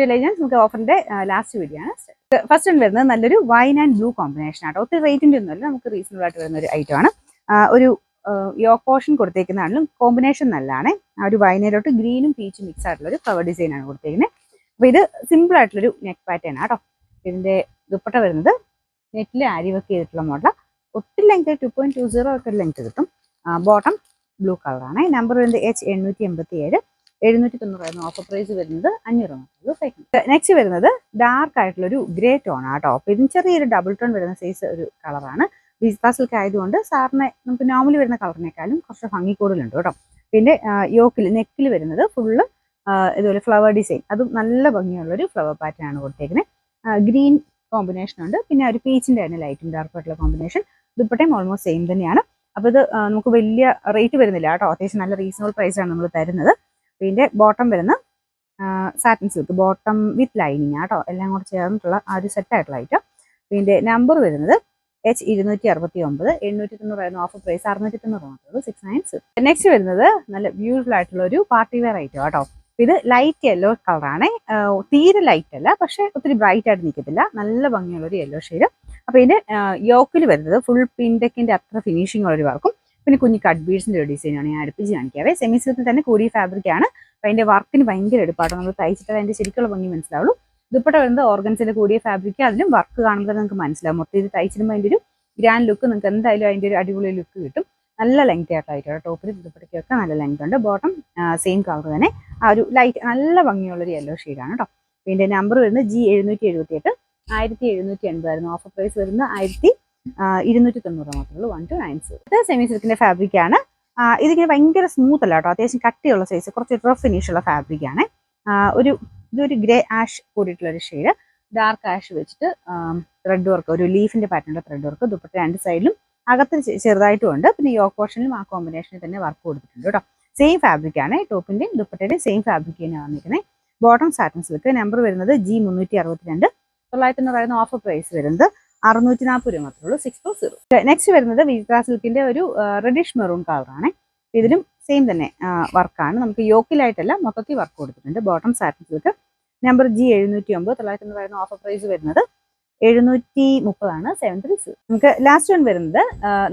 നമുക്ക് ഓഫറിന്റെ last video ആണ്. First one വരുന്നത് നല്ലൊരു വൈൻ ആൻഡ് ബ്ലൂ കോമ്പിനേഷൻ ആട്ടോ. ഒത്തിരി റേറ്റിന്റെ ഒന്നുമല്ല, നമുക്ക് റീസണബിൾ ആയിട്ട് വരുന്ന ഒരു ഐറ്റം ആണ്. ഒരു യോക്ക് പോർഷൻ കൊടുത്തേക്കുന്നതാണെങ്കിലും കോമ്പിനേഷൻ നല്ലതാണ്. ആ ഒരു വൈനയിലോട്ട് ഗ്രീനും പീച്ചും മിക്സ് ആയിട്ടുള്ള ഒരു ഫ്ലവർ ഡിസൈൻ ആണ് കൊടുത്തേക്കുന്നത്. അപ്പോൾ ഇത് സിമ്പിൾ ആയിട്ടുള്ളൊരു നെക്ക് പാറ്റേൺ ആട്ടോ. ഇതിന്റെ ദുപ്പട്ട വരുന്നത് നെറ്റിൽ ആരി വർക്ക് ചെയ്തിട്ടുള്ള മോഡൽ. ഒത്തിരി ലെങ്ത് 2.20 ഒക്കെ ലെങ്ത് കിട്ടും. ബോട്ടം ബ്ലൂ കളറാണ്. നമ്പർ വരുന്നത് H887. 790 ഓഫർ പ്രൈസ് വരുന്നത് 500. നെക്സ്റ്റ് വരുന്നത് ഡാർക്ക് ആയിട്ടുള്ള ഒരു ഗ്രേ ടോൺ ആട്ടോ. അപ്പോൾ ഇതിന് ചെറിയൊരു ഡബിൾ ടോൺ വരുന്ന സൈസ് ഒരു കളറാണ്. വിസ്ത സിൽക്ക് ആയതുകൊണ്ട് സാറിന് നമുക്ക് നോർമലി വരുന്ന കളറിനേക്കാളും കുറച്ച് ഭംഗി കൂടുതലുണ്ട് കേട്ടോ. പിന്നെ നെക്കിൽ വരുന്നത് ഫുള്ള് ഇതുപോലെ ഫ്ലവർ ഡിസൈൻ, അതും നല്ല ഭംഗിയുള്ളൊരു ഫ്ലവർ പാറ്റേൺ ആണ് കൊടുത്തേക്കുന്നത്. ഗ്രീൻ കോമ്പിനേഷൻ ഉണ്ട്, പിന്നെ ഒരു പീച്ചിന്റെ തന്നെ ലൈറ്റും ഡാർക്ക് ആയിട്ടുള്ള കോമ്പിനേഷൻ. ദുപ്പട്ടയും ഓൾമോസ്റ്റ് സെയിം തന്നെയാണ്. അപ്പോൾ ഇത് നമുക്ക് വലിയ റേറ്റ് വരുന്നില്ല കേട്ടോ. അത്യാവശ്യം നല്ല റീസണബിൾ പ്രൈസാണ് നമ്മൾ തരുന്നത്. പിന്നെ ബോട്ടം വരുന്ന satin silk, bottom with lining ആട്ടോ, എല്ലാം കൂടെ ചേർന്നിട്ടുള്ള ആ ഒരു സെറ്റ് ആയിട്ടുള്ള ഐറ്റം. പിന്നെ നമ്പർ വരുന്നത് H269. 790 offer price 690. 696. നെക്സ്റ്റ് വരുന്നത് നല്ല ബ്യൂട്ടിഫുൾ ആയിട്ടുള്ള ഒരു പാർട്ടി വെയർ ഐറ്റം ആട്ടോ. ഇത് ലൈറ്റ് യെല്ലോ കളറാണ്. തീരെ ലൈറ്റ് അല്ല, പക്ഷെ ഒത്തിരി ബ്രൈറ്റ് ആയിട്ട് നിൽക്കത്തില്ല. നല്ല ഭംഗിയുള്ള ഒരു യെല്ലോ ഷെയ്ഡ്. അപ്പോൾ ഇതിന്റെ യോക്കിൽ വരുന്നത് ഫുൾ പിൻടെക്കിന്റെ അത്ര ഫിനിഷിംഗ് ഉള്ള ഒരു വർക്കും പിന്നെ കുഞ്ഞു കട്ട് ബീഡ്സിന്റെ ഒരു ഡിസൈനാണ് ഞാൻ അടുപ്പിച്ച് കാണിക്കാവേ. സെമി സിൽക്കിൽ തന്നെ കൂടിയ ഫാബ്രിക് ആണ്. അപ്പോൾ അതിന്റെ വർക്കിന് ഭയങ്കര എടുപ്പാട്ടോ. നമ്മൾ തയ്ച്ചിട്ട് അതിന്റെ ശരിക്കുള്ള ഭംഗി മനസ്സിലാവുള്ളൂ. ദുപ്പട്ട വരുന്നത് ഓർഗൻസിന്റെ കൂടിയ ഫാബ്രിക്. അതിലും വർക്ക് കാണുമ്പോൾ നിങ്ങൾക്ക് മനസ്സിലാവും. മൊത്തം ഇത് തയ്ച്ചിടുമ്പോൾ അതിന്റെ ഒരു ഗ്രാൻഡ് ലുക്ക് നിങ്ങൾക്ക് എന്തായാലും അതിന്റെ ഒരു അടിപൊളി ലുക്ക് കിട്ടും. നല്ല ലെങ്ത് ആയിട്ടാണ്. ടോപ്പിലും ദുപ്പട്ടയ്ക്കൊക്കെ നല്ല ലെങ്ത് ഉണ്ട്. ബോട്ടം സെയിം കളർ തന്നെ, ആ ഒരു ലൈറ്റ് നല്ല ഭംഗിയുള്ളൊരു യെല്ലോ ഷെയ്ഡാണ് കേട്ടോ. പിന്നെ നമ്പർ വരുന്നത് G778. 1780. ഓഫർ പ്രൈസ് വരുന്നത് 1290 മാത്രമേ ഉള്ളൂ. 1296. ഇത് സെമി സിൽക്കിന്റെ ഫാബ്രിക് ആണ്. ഇതിങ്ങനെ ഭയങ്കര സ്മൂത്ത് അല്ല കേട്ടോ, അത്യാവശ്യം കട്ടിയുള്ള സൈസ്, കുറച്ച് റഫ് ഫിനിഷ് ഉള്ള ഫാബ്രിക് ആണ്. ഇതൊരു ഗ്രേ ആഷ് കൂടിയിട്ടുള്ള ഒരു ഷെയ്ഡ്. ഡാർക്ക് ആഷ് വെച്ചിട്ട് ത്രെഡ് വർക്ക്, ഒരു ലീഫിന്റെ പാറ്റേണിന്റെ ത്രെഡ് വർക്ക് ദുപ്പട്ട രണ്ട് സൈഡിലും അകത്ത് ചെറുതായിട്ടും ഉണ്ട്. പിന്നെ യോക്ക് പോർഷനിലും ആ കോമ്പിനേഷനിൽ തന്നെ വർക്ക് കൊടുത്തിട്ടുണ്ട് കേട്ടോ. സെയിം ഫാബ്രിക് ആണ്. ടോപ്പിന്റെയും ദുപ്പട്ടയുടെയും സെയിം ഫാബ്രിക് തന്നെയാണ് വന്നിരിക്കുന്നത്. Bottom satin silk. നമ്പർ വരുന്നത് G362. 990 ഓഫർ പ്രൈസ് വരുന്നത് 640 മാത്രമേ ഉള്ളൂ. 640. നെക്സ്റ്റ് വരുന്നത് വിസ്ത സിൽക്കിന്റെ ഒരു റെഡിഷ് മെറൂൺ കളറാണ്. ഇതിലും സെയിം തന്നെ വർക്കാണ്. നമുക്ക് യോക്കിലായിട്ടല്ല, മൊത്തത്തിൽ വർക്ക് കൊടുത്തിട്ടുണ്ട്. Bottom satin silk. Number G709. 990 offer price വരുന്നത് 730. 736. നമുക്ക് ലാസ്റ്റ് വൺ വരുന്നത്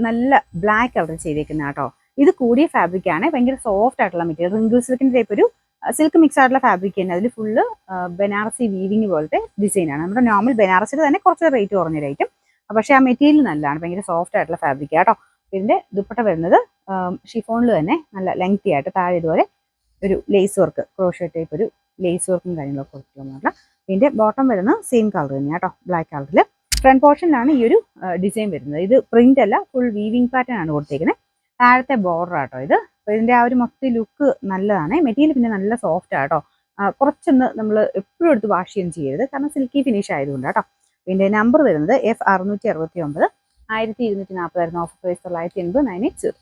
നല്ല ബ്ലാക്ക് കളർ ചെയ്തേക്കുന്ന കേട്ടോ. ഇത് കൂടിയ ഫാബ്രിക് ആണ്. ഭയങ്കര സോഫ്റ്റ് ആയിട്ടുള്ള മെറ്റീരിയൽ, റിങ്കിൾ സിൽക്കിന്റെ ടൈപ്പ് ഒരു സിൽക്ക് മിക്സ് ആയിട്ടുള്ള ഫാബ്രിക് തന്നെ. അതിൽ ഫുള്ള് ബനാറസി വീവിങ് പോലത്തെ ഡിസൈൻ ആണ്. നമ്മുടെ നോർമൽ ബനാറസിൽ തന്നെ കുറച്ച് റേറ്റ് കുറഞ്ഞൊരു ഐറ്റം. പക്ഷെ ആ മെറ്റീരിയൽ നല്ലതാണ്, ഭയങ്കര സോഫ്റ്റ് ആയിട്ടുള്ള ഫാബ്രിക് കേട്ടോ. ഇതിന്റെ ദുപ്പട്ട വരുന്നത് ഷിഫോണിൽ തന്നെ നല്ല ലെങ്തി ആയിട്ട് താഴെ ഇതുപോലെ ഒരു ലേസ് വർക്ക്, ക്രോഷേ ടൈപ്പ് ഒരു ലേസ് വർക്കും കാര്യങ്ങളൊക്കെ കൊടുത്തിട്ടുള്ള. ഇതിന്റെ ബോട്ടം വരുന്ന സെയിം കളർ തന്നെയാണ് കേട്ടോ, ബ്ലാക്ക് കളറിൽ. ഫ്രണ്ട് പോർഷനിലാണ് ഈ ഒരു ഡിസൈൻ വരുന്നത്. ഇത് പ്രിന്റ് അല്ല, ഫുൾ വീവിംഗ് പാറ്റേൺ ആണ് കൊടുത്തേക്കുന്നത്. താഴത്തെ ബോർഡർ ആട്ടോ ഇത്. അപ്പോൾ ഇതിന്റെ ആ ഒരു മൊത്തം ലുക്ക് നല്ലതാണ്. മെറ്റീരിയൽ പിന്നെ നല്ല സോഫ്റ്റ് ആട്ടോ. കുറച്ചൊന്ന് നമ്മൾ എപ്പോഴും എടുത്ത് വാഷ് ചെയ്യുകയും ചെയ്യരുത്, കാരണം സിൽക്കി ഫിനിഷ് ആയതുകൊണ്ട് കേട്ടോ. ഇതിന്റെ നമ്പർ വരുന്നത് F669. 1240. Offer price 980. 980.